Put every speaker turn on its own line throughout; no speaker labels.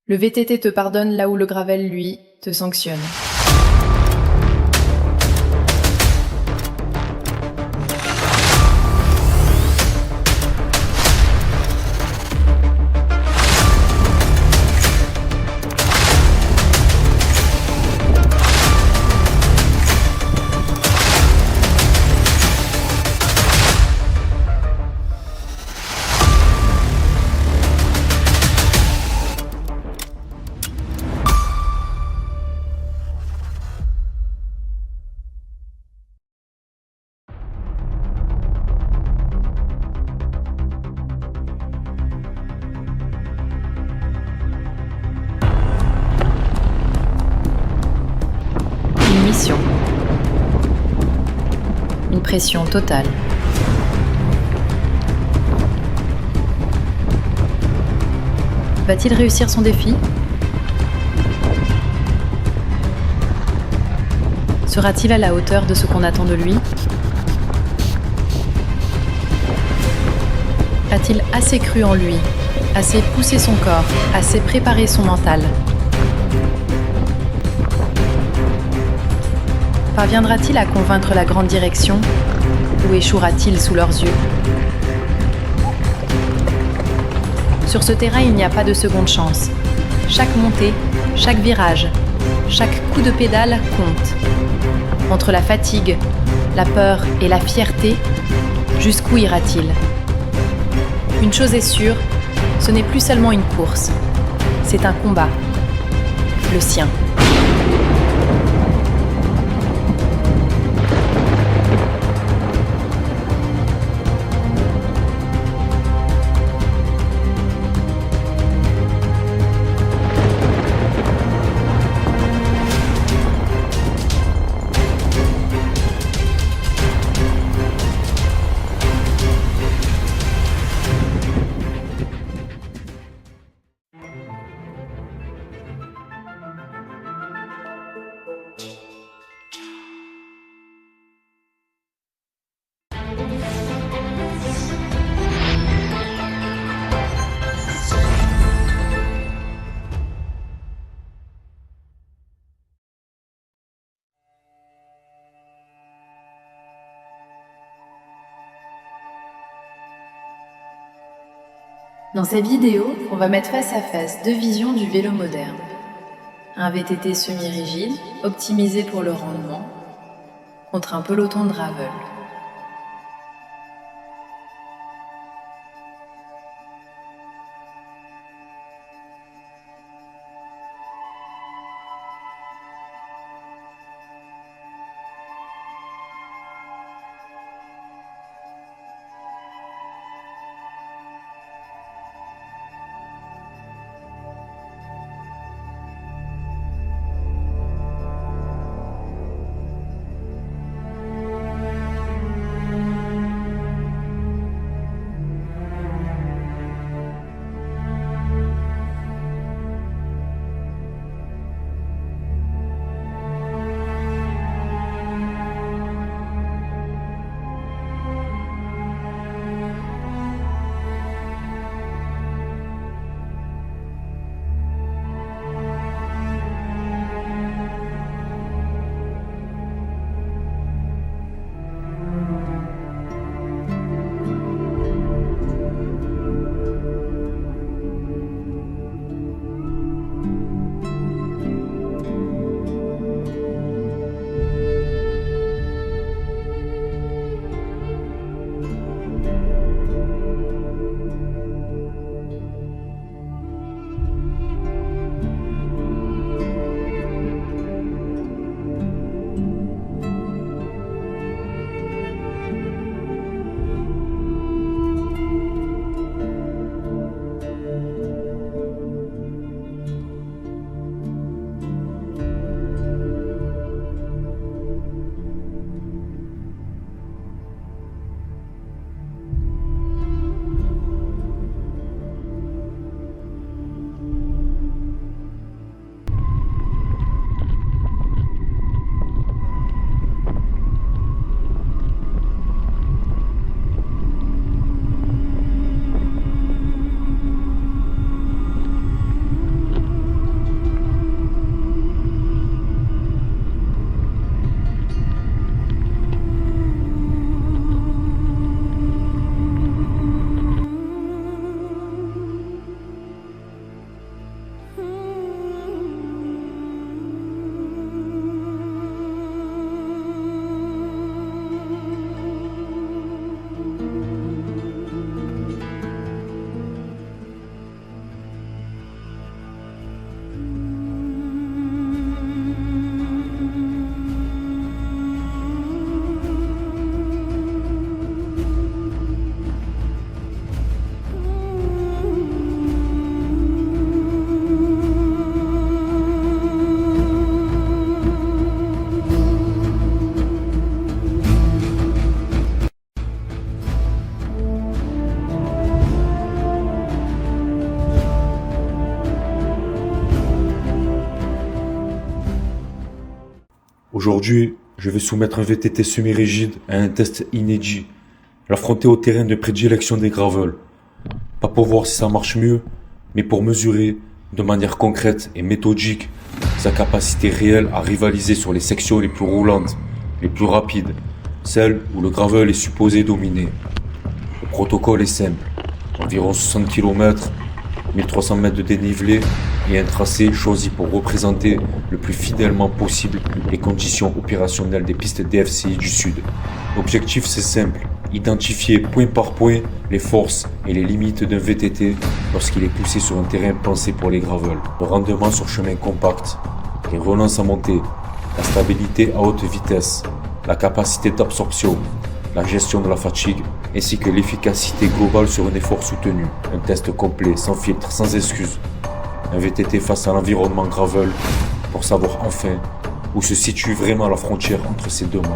Le VTT te pardonne là où le gravel, lui, te sanctionne. Une mission. Une pression totale. Va-t-il réussir son défi ? Sera-t-il à la hauteur de ce qu'on attend de lui ? A-t-il assez cru en lui, assez poussé son corps, assez préparé son mental ? Parviendra-t-il à convaincre la grande direction ou échouera-t-il sous leurs yeux ? Sur ce terrain, il n'y a pas de seconde chance. Chaque montée, chaque virage, chaque coup de pédale compte. Entre la fatigue, la peur et la fierté, jusqu'où ira-t-il ? Une chose est sûre, ce n'est plus seulement une course, c'est un combat, le sien. Dans cette vidéo, on va mettre face à face deux visions du vélo moderne. Un VTT semi-rigide, optimisé pour le rendement, contre un peloton de gravel.
Aujourd'hui, je vais soumettre un VTT semi-rigide à un test inédit. L'affronter au terrain de prédilection des gravels. Pas pour voir si ça marche mieux, mais pour mesurer, de manière concrète et méthodique, sa capacité réelle à rivaliser sur les sections les plus roulantes, les plus rapides, celles où le gravel est supposé dominer. Le protocole est simple, environ 60 km, 1300 mètres de dénivelé et un tracé choisi pour représenter le plus fidèlement possible les conditions opérationnelles des pistes DFCI du Sud. L'objectif c'est simple, identifier point par point les forces et les limites d'un VTT lorsqu'il est poussé sur un terrain pensé pour les gravels. Le rendement sur chemin compact, les relances à monter, la stabilité à haute vitesse, la capacité d'absorption, la gestion de la fatigue, ainsi que l'efficacité globale sur un effort soutenu. Un test complet, sans filtre, sans excuse. Un VTT face à l'environnement gravel pour savoir enfin où se situe vraiment la frontière entre ces deux mondes.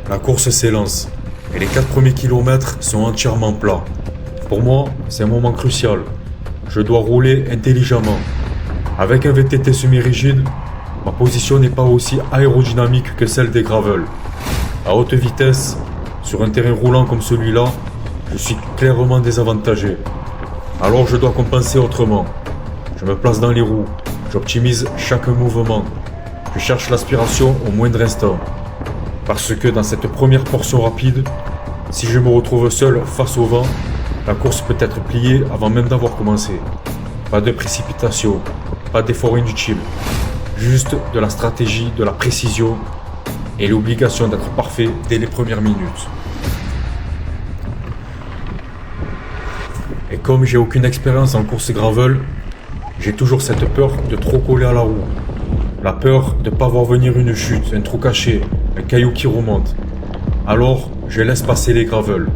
La course s'élance et les 4 premiers kilomètres sont entièrement plats. Pour moi, c'est un moment crucial. Je dois rouler intelligemment. Avec un VTT semi-rigide, ma position n'est pas aussi aérodynamique que celle des gravels. À haute vitesse, sur un terrain roulant comme celui-là, je suis clairement désavantagé. Alors je dois compenser autrement. Je me place dans les roues, j'optimise chaque mouvement. Je cherche l'aspiration au moindre instant. Parce que dans cette première portion rapide, si je me retrouve seul face au vent, la course peut être pliée avant même d'avoir commencé. Pas de précipitation, pas d'effort inutile, juste de la stratégie, de la précision et l'obligation d'être parfait dès les premières minutes. Et comme j'ai aucune expérience en course gravel, j'ai toujours cette peur de trop coller à la roue. La peur de ne pas voir venir une chute, un trou caché, un caillou qui remonte. Alors, je laisse passer les gravels.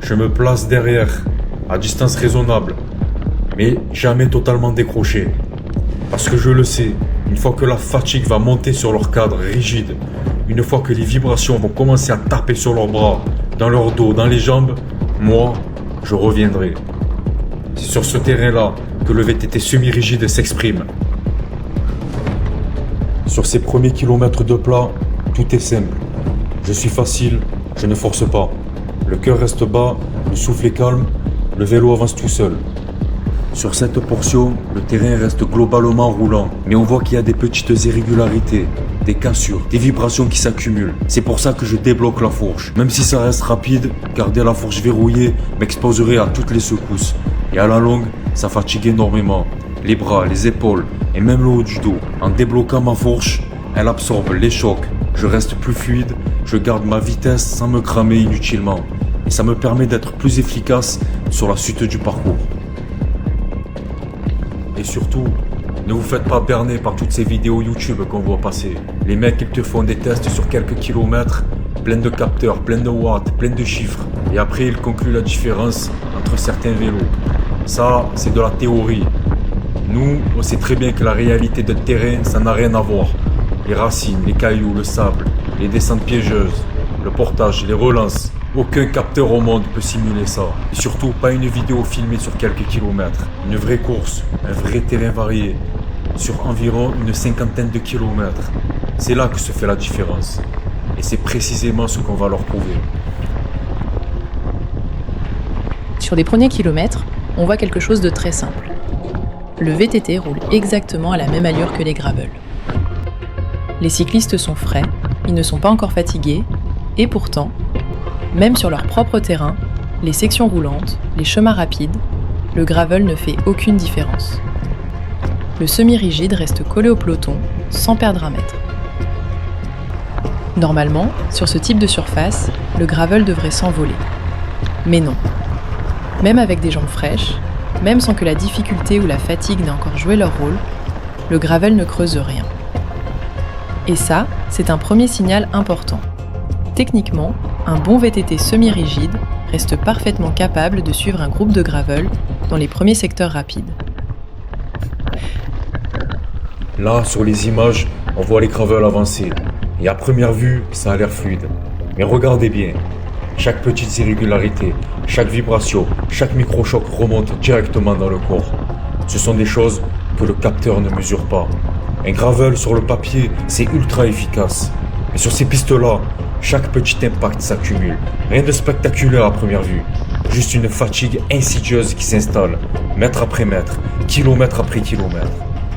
Je me place derrière, à distance raisonnable, mais jamais totalement décroché. Parce que je le sais, une fois que la fatigue va monter sur leur cadre rigide, une fois que les vibrations vont commencer à taper sur leurs bras, dans leur dos, dans les jambes, moi, je reviendrai. C'est sur ce terrain-là que le VTT semi-rigide s'exprime. Sur ces premiers kilomètres de plat, tout est simple. Je suis facile, je ne force pas. Le cœur reste bas, le souffle est calme, le vélo avance tout seul. Sur cette portion, le terrain reste globalement roulant, mais on voit qu'il y a des petites irrégularités, des cassures, des vibrations qui s'accumulent. C'est pour ça que je débloque la fourche. Même si ça reste rapide, garder la fourche verrouillée m'exposerait à toutes les secousses. Et à la longue, ça fatigue énormément. Les bras, les épaules et même le haut du dos. En débloquant ma fourche, elle absorbe les chocs. Je reste plus fluide, je garde ma vitesse sans me cramer inutilement. Et ça me permet d'être plus efficace sur la suite du parcours. Et surtout, ne vous faites pas berner par toutes ces vidéos YouTube qu'on voit passer. Les mecs, ils te font des tests sur quelques kilomètres, plein de capteurs, plein de watts, plein de chiffres. Et après, ils concluent la différence entre certains vélos. Ça, c'est de la théorie. Nous, on sait très bien que la réalité de terrain, ça n'a rien à voir. Les racines, les cailloux, le sable, les descentes piégeuses, le portage, les relances. Aucun capteur au monde peut simuler ça. Et surtout, pas une vidéo filmée sur quelques kilomètres. Une vraie course, un vrai terrain varié, sur environ une 50aine de kilomètres. C'est là que se fait la différence. Et c'est précisément ce qu'on va leur prouver.
Sur les premiers kilomètres, on voit quelque chose de très simple. Le VTT roule exactement à la même allure que les gravels. Les cyclistes sont frais, ils ne sont pas encore fatigués, et pourtant, même sur leur propre terrain, les sections roulantes, les chemins rapides, le gravel ne fait aucune différence. Le semi-rigide reste collé au peloton, sans perdre un mètre. Normalement, sur ce type de surface, le gravel devrait s'envoler. Mais non. Même avec des jambes fraîches, même sans que la difficulté ou la fatigue n'aient encore joué leur rôle, le gravel ne creuse rien. Et ça, c'est un premier signal important. Techniquement, un bon VTT semi-rigide reste parfaitement capable de suivre un groupe de gravel dans les premiers secteurs rapides.
Là, sur les images, on voit les gravels avancer. Et à première vue, ça a l'air fluide. Mais regardez bien. Chaque petite irrégularité, chaque vibration, chaque microchoc remonte directement dans le corps. Ce sont des choses que le capteur ne mesure pas. Un gravel sur le papier, c'est ultra efficace. Mais sur ces pistes-là, chaque petit impact s'accumule. Rien de spectaculaire à première vue. Juste une fatigue insidieuse qui s'installe, mètre après mètre, kilomètre après kilomètre.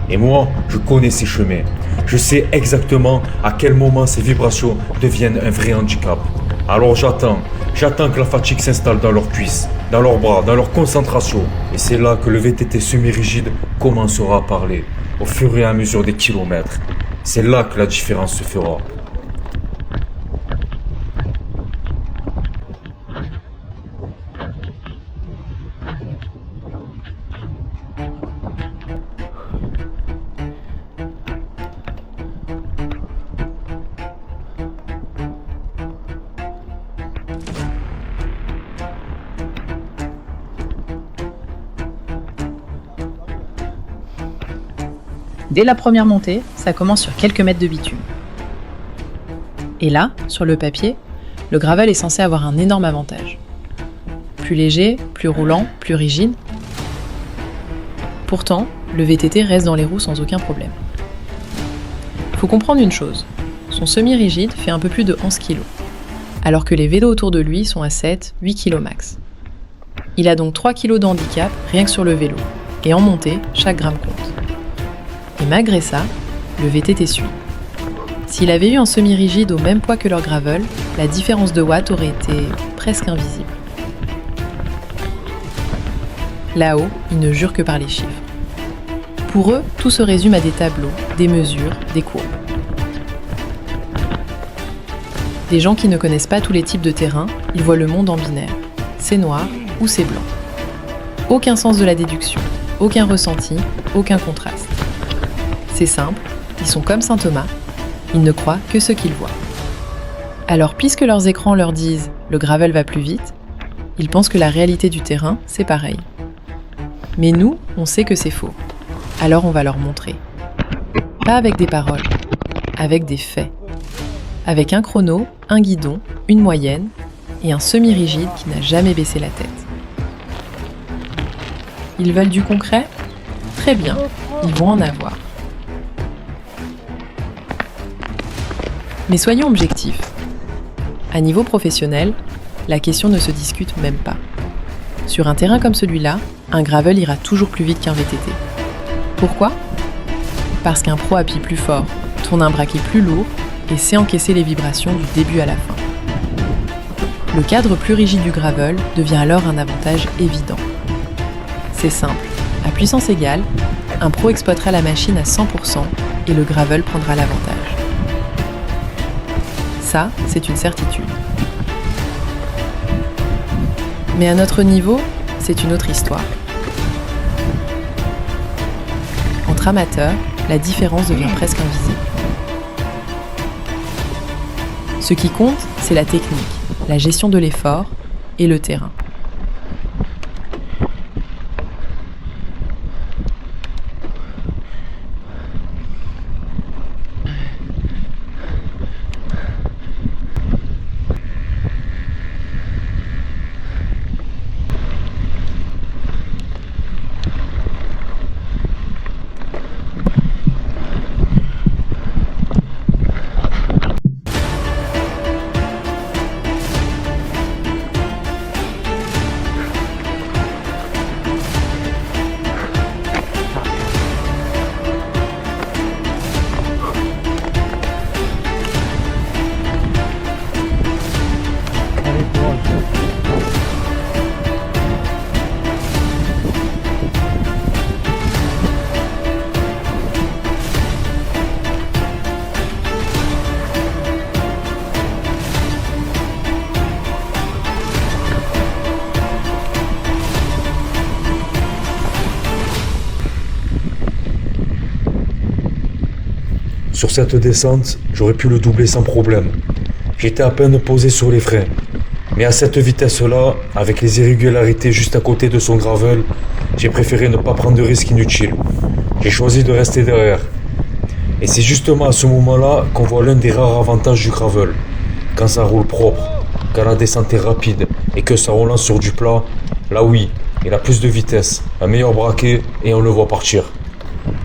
Et moi, je connais ces chemins. Je sais exactement à quel moment ces vibrations deviennent un vrai handicap. Alors j'attends que la fatigue s'installe dans leurs cuisses, dans leurs bras, dans leur concentration. Et c'est là que le VTT semi-rigide commencera à parler, au fur et à mesure des kilomètres. C'est là que la différence se fera.
Dès la première montée, ça commence sur quelques mètres de bitume. Et là, sur le papier, le gravel est censé avoir un énorme avantage. Plus léger, plus roulant, plus rigide. Pourtant, le VTT reste dans les roues sans aucun problème. Faut comprendre une chose, son semi-rigide fait un peu plus de 11 kg, alors que les vélos autour de lui sont à 7-8 kg max. Il a donc 3 kg de handicap rien que sur le vélo, et en montée, chaque gramme compte. Et malgré ça, le VTT suit. S'il avait eu un semi-rigide au même poids que leur gravel, la différence de watts aurait été presque invisible. Là-haut, ils ne jurent que par les chiffres. Pour eux, tout se résume à des tableaux, des mesures, des courbes. Des gens qui ne connaissent pas tous les types de terrain, ils voient le monde en binaire. C'est noir ou c'est blanc. Aucun sens de la déduction, aucun ressenti, aucun contraste. C'est simple, ils sont comme Saint Thomas, ils ne croient que ce qu'ils voient. Alors puisque leurs écrans leur disent « le gravel va plus vite », ils pensent que la réalité du terrain, c'est pareil. Mais nous, on sait que c'est faux. Alors on va leur montrer. Pas avec des paroles, avec des faits. Avec un chrono, un guidon, une moyenne et un semi-rigide qui n'a jamais baissé la tête. Ils veulent du concret ? Très bien, ils vont en avoir. Mais soyons objectifs. À niveau professionnel, la question ne se discute même pas. Sur un terrain comme celui-là, un gravel ira toujours plus vite qu'un VTT. Pourquoi ? Parce qu'un pro appuie plus fort, tourne un braquet plus lourd et sait encaisser les vibrations du début à la fin. Le cadre plus rigide du gravel devient alors un avantage évident. C'est simple, à puissance égale, un pro exploitera la machine à 100% et le gravel prendra l'avantage. Ça, c'est une certitude. Mais à notre niveau, c'est une autre histoire. Entre amateurs, la différence devient presque invisible. Ce qui compte, c'est la technique, la gestion de l'effort et le terrain.
Sur cette descente, j'aurais pu le doubler sans problème. J'étais à peine posé sur les freins. Mais à cette vitesse-là, avec les irrégularités juste à côté de son gravel, j'ai préféré ne pas prendre de risques inutiles. J'ai choisi de rester derrière. Et c'est justement à ce moment-là qu'on voit l'un des rares avantages du gravel. Quand ça roule propre, quand la descente est rapide et que ça relance sur du plat, là oui, il a plus de vitesse, un meilleur braquet et on le voit partir.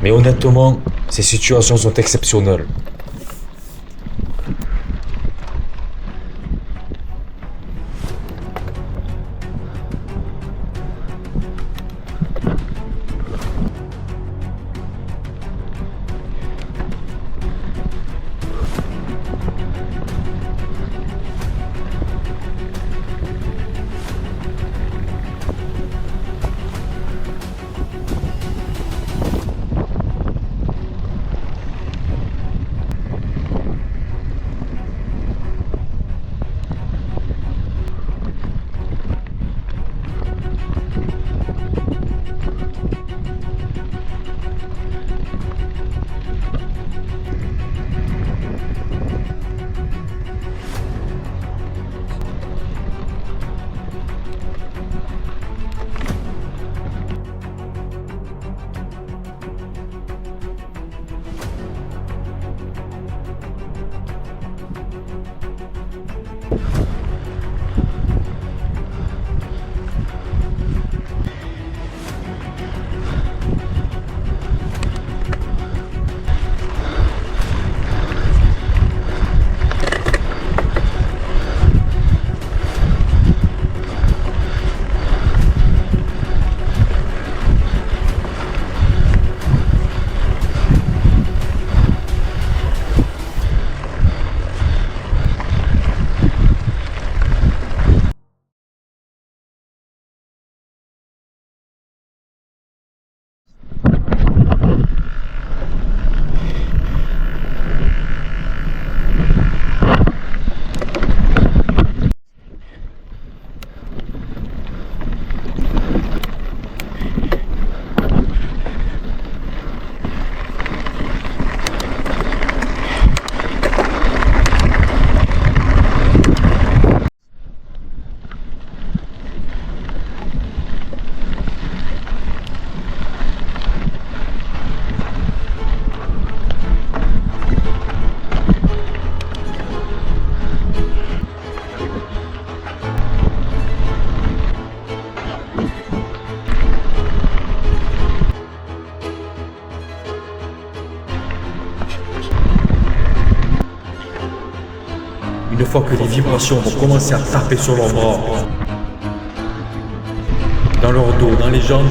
Mais honnêtement, ces situations sont exceptionnelles. Une fois que les vibrations vont commencer à taper sur leurs bras, dans leur dos, dans les jambes,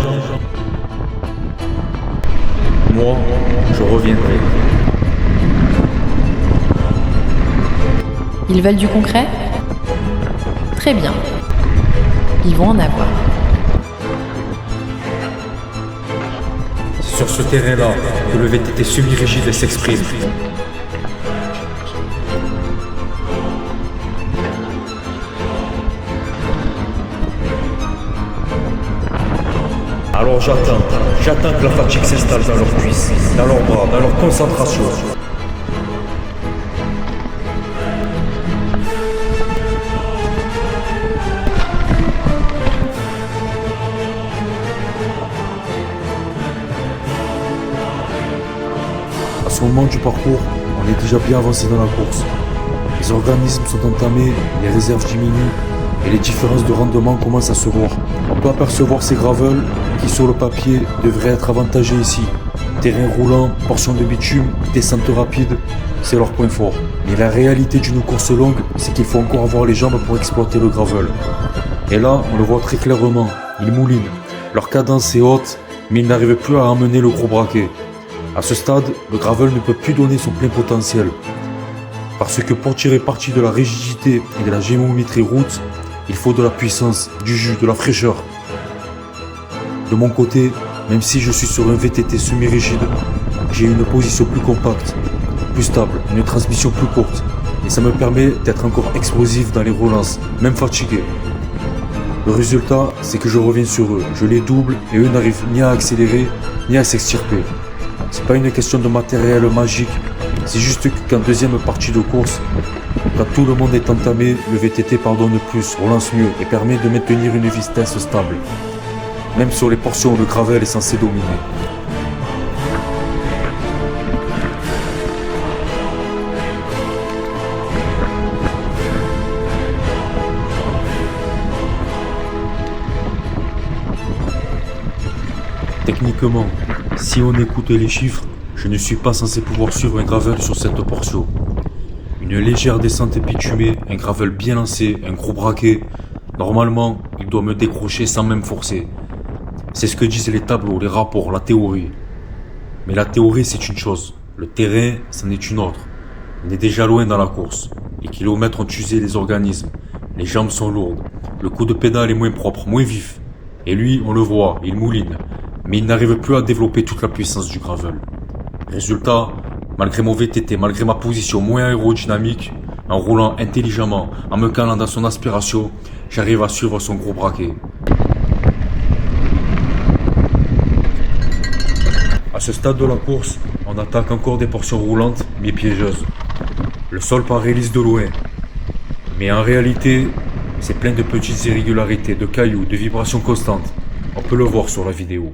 moi, je reviendrai.
Ils veulent du concret? Très bien. Ils vont en avoir.
C'est sur ce terrain-là que le VTT semi-rigide s'exprime. Alors j'attends que la fatigue s'installe dans leurs cuisses, dans leurs bras, dans leur concentration. À ce moment du parcours, on est déjà bien avancé dans la course. Les organismes sont entamés, les réserves diminuent et les différences de rendement commencent à se voir. On peut apercevoir ces gravels qui sur le papier devraient être avantagés ici. Terrain roulant, portion de bitume, descente rapide, c'est leur point fort. Mais la réalité d'une course longue, c'est qu'il faut encore avoir les jambes pour exploiter le gravel. Et là, on le voit très clairement, ils moulinent. Leur cadence est haute, mais ils n'arrivent plus à emmener le gros braquet. À ce stade, le gravel ne peut plus donner son plein potentiel. Parce que pour tirer parti de la rigidité et de la géométrie route, il faut de la puissance, du jus, de la fraîcheur. De mon côté, même si je suis sur un VTT semi-rigide, j'ai une position plus compacte, plus stable, une transmission plus courte. Et ça me permet d'être encore explosif dans les relances, même fatigué. Le résultat, c'est que je reviens sur eux, je les double et eux n'arrivent ni à accélérer, ni à s'extirper. C'est pas une question de matériel magique, c'est juste qu'en deuxième partie de course, quand tout le monde est entamé, le VTT pardonne plus, relance mieux et permet de maintenir une vitesse stable. Même sur les portions où le gravel est censé dominer. Techniquement, si on écoute les chiffres, je ne suis pas censé pouvoir suivre un gravel sur cette portion. Une légère descente bitumée, un gravel bien lancé, un gros braquet. Normalement, il doit me décrocher sans même forcer. C'est ce que disent les tableaux, les rapports, la théorie. Mais la théorie, c'est une chose. Le terrain, c'en est une autre. On est déjà loin dans la course. Les kilomètres ont usé les organismes. Les jambes sont lourdes. Le coup de pédale est moins propre, moins vif. Et lui, on le voit, il mouline. Mais il n'arrive plus à développer toute la puissance du gravel. Résultat, malgré mon VTT, malgré ma position moins aérodynamique, en roulant intelligemment, en me calant dans son aspiration, j'arrive à suivre son gros braquet. À ce stade de la course, on attaque encore des portions roulantes mais piégeuses. Le sol paraît lisse de loin, mais en réalité, c'est plein de petites irrégularités, de cailloux, de vibrations constantes. On peut le voir sur la vidéo.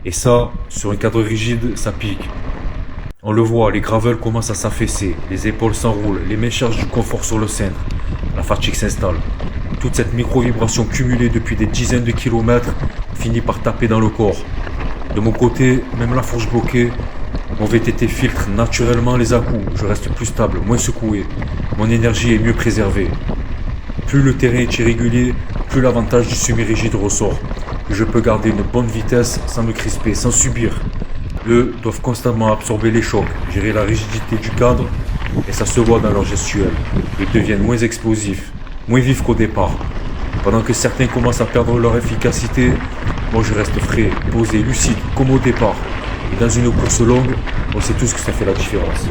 Et ça, sur un cadre rigide, ça pique. On le voit, les gravels commencent à s'affaisser, les épaules s'enroulent, les mains cherchent du confort sur le centre. La fatigue s'installe. Toute cette micro-vibration cumulée depuis des dizaines de kilomètres finit par taper dans le corps. De mon côté, même la fourche bloquée, mon VTT filtre naturellement les à-coups. Je reste plus stable, moins secoué. Mon énergie est mieux préservée. Plus le terrain est irrégulier, plus l'avantage du semi-rigide ressort. Je peux garder une bonne vitesse sans me crisper, sans subir. Eux doivent constamment absorber les chocs, gérer la rigidité du cadre, et ça se voit dans leur gestuelle. Ils deviennent moins explosifs, moins vifs qu'au départ. Pendant que certains commencent à perdre leur efficacité, moi je reste frais, posé, lucide, comme au départ. Et dans une course longue, on sait tous que ça fait la différence.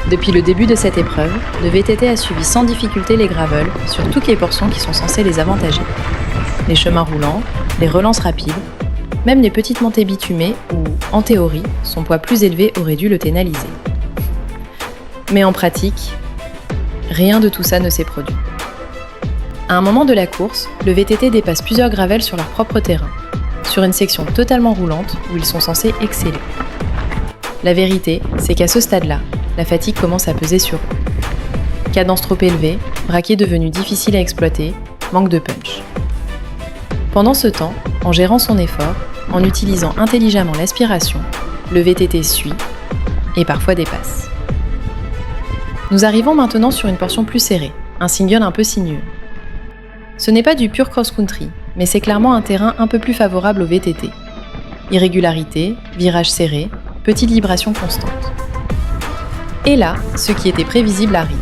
Depuis le début de cette épreuve, le VTT a suivi sans difficulté les gravels sur toutes les portions qui sont censées les avantager. Les chemins roulants, les relances rapides, même les petites montées bitumées où, en théorie, son poids plus élevé aurait dû le ténaliser. Mais en pratique, rien de tout ça ne s'est produit. À un moment de la course, le VTT dépasse plusieurs gravels sur leur propre terrain, sur une section totalement roulante où ils sont censés exceller. La vérité, c'est qu'à ce stade-là, la fatigue commence à peser sur eux. Cadence trop élevée, braquet devenu difficile à exploiter, manque de punch. Pendant ce temps, en gérant son effort, en utilisant intelligemment l'aspiration, le VTT suit et parfois dépasse. Nous arrivons maintenant sur une portion plus serrée, un single un peu sinueux. Ce n'est pas du pur cross-country, mais c'est clairement un terrain un peu plus favorable au VTT. Irrégularité, virage serré, petites vibrations constantes. Et là, ce qui était prévisible arrive.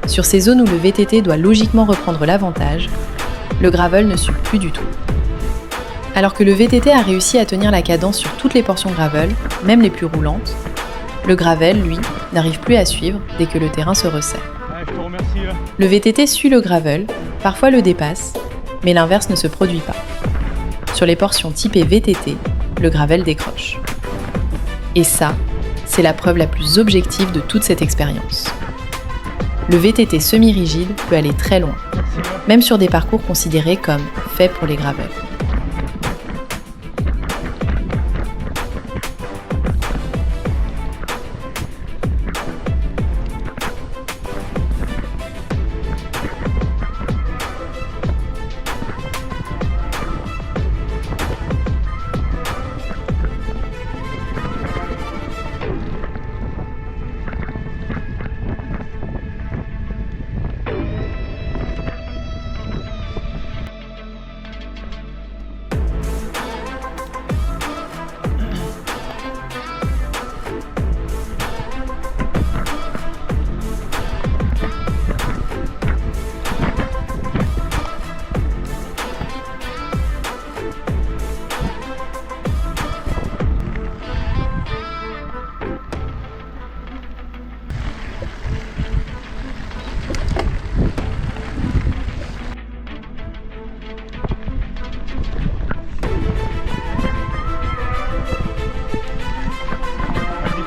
Sur ces zones où le VTT doit logiquement reprendre l'avantage, le gravel ne suit plus du tout. Alors que le VTT a réussi à tenir la cadence sur toutes les portions gravel, même les plus roulantes, le gravel, lui, n'arrive plus à suivre dès que le terrain se resserre. Le VTT suit le gravel, parfois le dépasse, mais l'inverse ne se produit pas. Sur les portions typées VTT, le gravel décroche. Et ça, c'est la preuve la plus objective de toute cette expérience. Le VTT semi-rigide peut aller très loin, même sur des parcours considérés comme faits pour les gravels.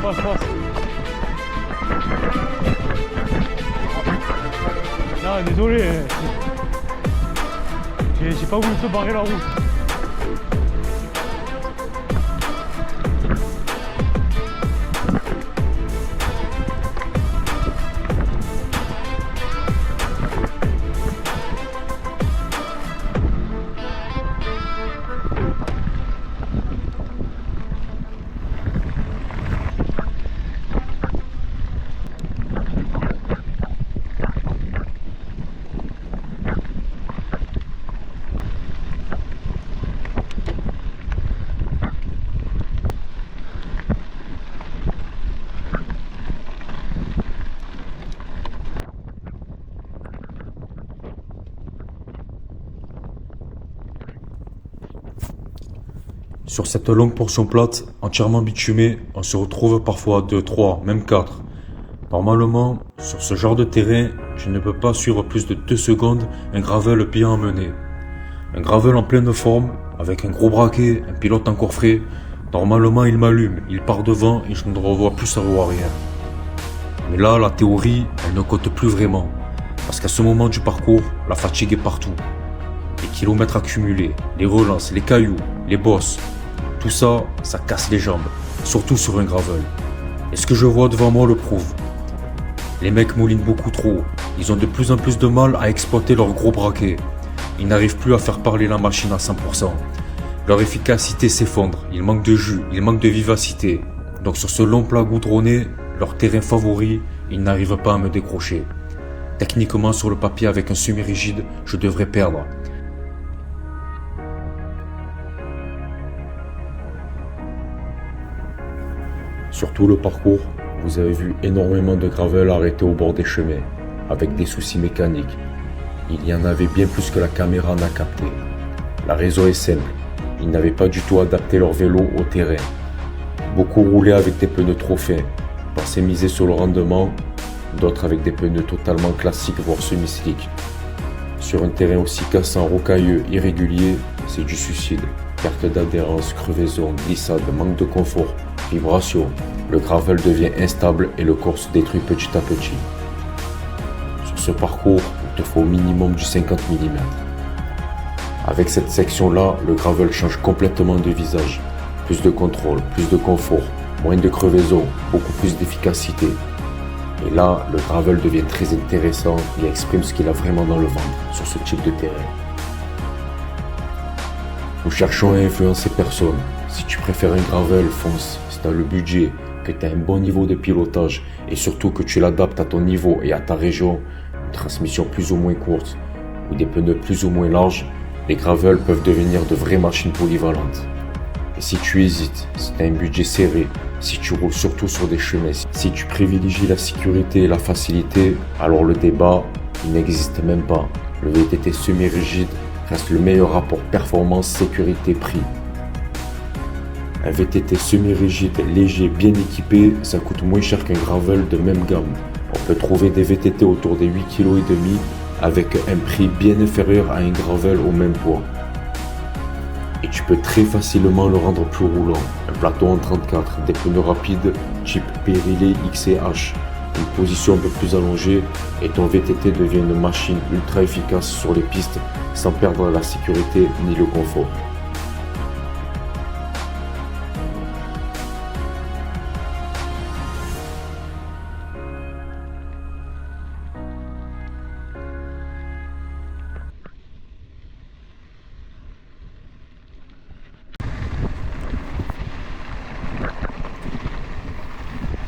Passe. Non, désolé. J'ai pas voulu te barrer la route.
Sur cette longue portion plate, entièrement bitumée, on se retrouve parfois à 2, 3, même 4. Normalement, sur ce genre de terrain, je ne peux pas suivre plus de 2 secondes un gravel bien emmené. Un gravel en pleine forme, avec un gros braquet, un pilote encore frais, normalement il m'allume, il part devant et je ne revois plus sa roue arrière. Mais là, la théorie, elle ne compte plus vraiment, parce qu'à ce moment du parcours, la fatigue est partout. Les kilomètres accumulés, les relances, les cailloux, les bosses, tout ça, ça casse les jambes, surtout sur un gravel. Et ce que je vois devant moi le prouve. Les mecs moulinent beaucoup trop, ils ont de plus en plus de mal à exploiter leur gros braquet. Ils n'arrivent plus à faire parler la machine à 100%. Leur efficacité s'effondre, il manque de jus, il manque de vivacité. Donc sur ce long plat goudronné, leur terrain favori, ils n'arrivent pas à me décrocher. Techniquement sur le papier avec un semi-rigide, je devrais perdre. Sur tout le parcours, vous avez vu énormément de gravel arrêtés au bord des chemins, avec des soucis mécaniques. Il y en avait bien plus que la caméra n'a capté. La raison est simple, ils n'avaient pas du tout adapté leur vélo au terrain. Beaucoup roulaient avec des pneus trop fins, pensaient miser sur le rendement, d'autres avec des pneus totalement classiques voire semi-slick. Sur un terrain aussi cassant, rocailleux, irrégulier, c'est du suicide. Perte d'adhérence, crevaison, glissade, manque de confort, vibration. Le gravel devient instable et le corps se détruit petit à petit. Sur ce parcours, il te faut au minimum du 50 mm. Avec cette section-là, le gravel change complètement de visage. Plus de contrôle, plus de confort, moins de crevaison, beaucoup plus d'efficacité. Et là, le gravel devient très intéressant et exprime ce qu'il a vraiment dans le ventre sur ce type de terrain. Nous cherchons à influencer personne. Si tu préfères un gravel, fonce. Si tu as le budget, que tu as un bon niveau de pilotage et surtout que tu l'adaptes à ton niveau et à ta région, une transmission plus ou moins courte ou des pneus plus ou moins larges, les gravels peuvent devenir de vraies machines polyvalentes. Et si tu hésites, si tu as un budget serré, si tu roules surtout sur des chemins, si tu privilégies la sécurité et la facilité, alors le débat, il n'existe même pas. Le VTT semi-rigide reste le meilleur rapport performance-sécurité-prix. Un VTT semi-rigide, léger, bien équipé, ça coûte moins cher qu'un gravel de même gamme. On peut trouver des VTT autour des 8,5 kg avec un prix bien inférieur à un gravel au même poids. Et tu peux très facilement le rendre plus roulant. Un plateau en 34, des pneus rapides type Pirelli XCH, une position un peu plus allongée et ton VTT devient une machine ultra efficace sur les pistes sans perdre la sécurité ni le confort.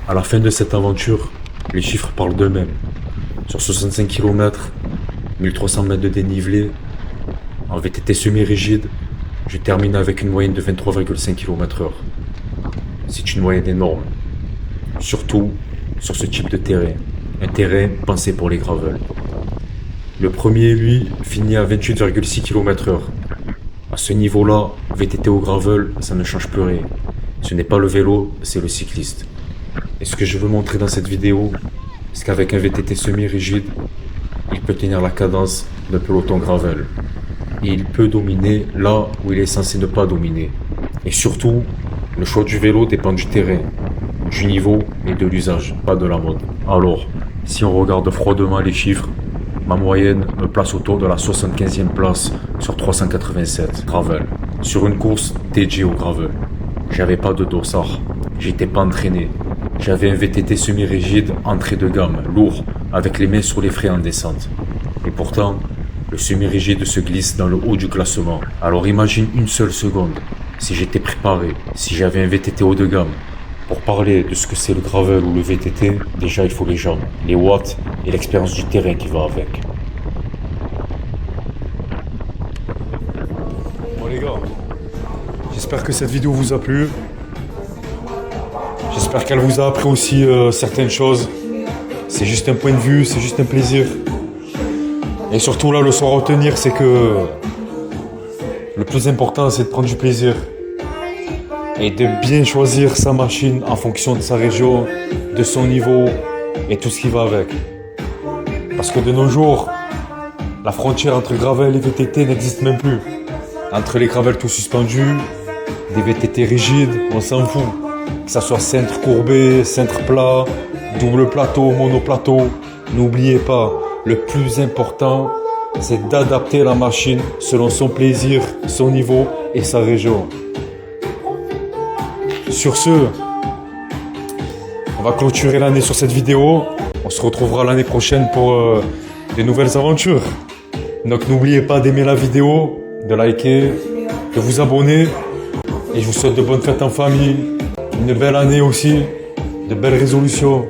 À la fin de cette aventure, les chiffres parlent d'eux-mêmes. Sur 65 km, 1300 mètres de dénivelé, en VTT semi-rigide, je termine avec une moyenne de 23,5 km/h. C'est une moyenne énorme, surtout sur ce type de terrain, un terrain pensé pour les gravels. Le premier, lui, finit à 28,6 km/h. À ce niveau-là, VTT au gravel, ça ne change plus rien. Ce n'est pas le vélo, c'est le cycliste. Et ce que je veux montrer dans cette vidéo, c'est qu'avec un VTT semi-rigide, il peut tenir la cadence d'un peloton gravel. Et il peut dominer là où il est censé ne pas dominer. Et surtout, le choix du vélo dépend du terrain, du niveau et de l'usage, pas de la mode. Alors, si on regarde froidement les chiffres, ma moyenne me place autour de la 75e place sur 387 gravel. Sur une course dédiée au gravel. J'avais pas de dossard, j'étais pas entraîné. J'avais un VTT semi-rigide, entrée de gamme, lourd, avec les mains sur les freins en descente. Et pourtant, le semi-rigide se glisse dans le haut du classement. Alors imagine une seule seconde, si j'étais préparé, si j'avais un VTT haut de gamme. Pour parler de ce que c'est le gravel ou le VTT, déjà il faut les jambes, les watts et l'expérience du terrain qui va avec.
Bon les gars, j'espère que cette vidéo vous a plu. J'espère qu'elle vous a appris aussi certaines choses. C'est juste un point de vue, c'est juste un plaisir. Et surtout là, le soir à retenir, c'est que le plus important, c'est de prendre du plaisir. et de bien choisir sa machine en fonction de sa région, de son niveau et tout ce qui va avec. Parce que de nos jours, la frontière entre gravel et VTT n'existe même plus. Entre les gravels tout suspendus, des VTT rigides, on s'en fout. Que ça soit cintre courbé, cintre plat, double plateau, monoplateau, n'oubliez pas, le plus important, c'est d'adapter la machine selon son plaisir, son niveau et sa région. Sur ce, on va clôturer l'année sur cette vidéo. On se retrouvera l'année prochaine pour des nouvelles aventures. Donc n'oubliez pas d'aimer la vidéo, de liker, de vous abonner. Et je vous souhaite de bonnes fêtes en famille, une belle année aussi, de belles résolutions.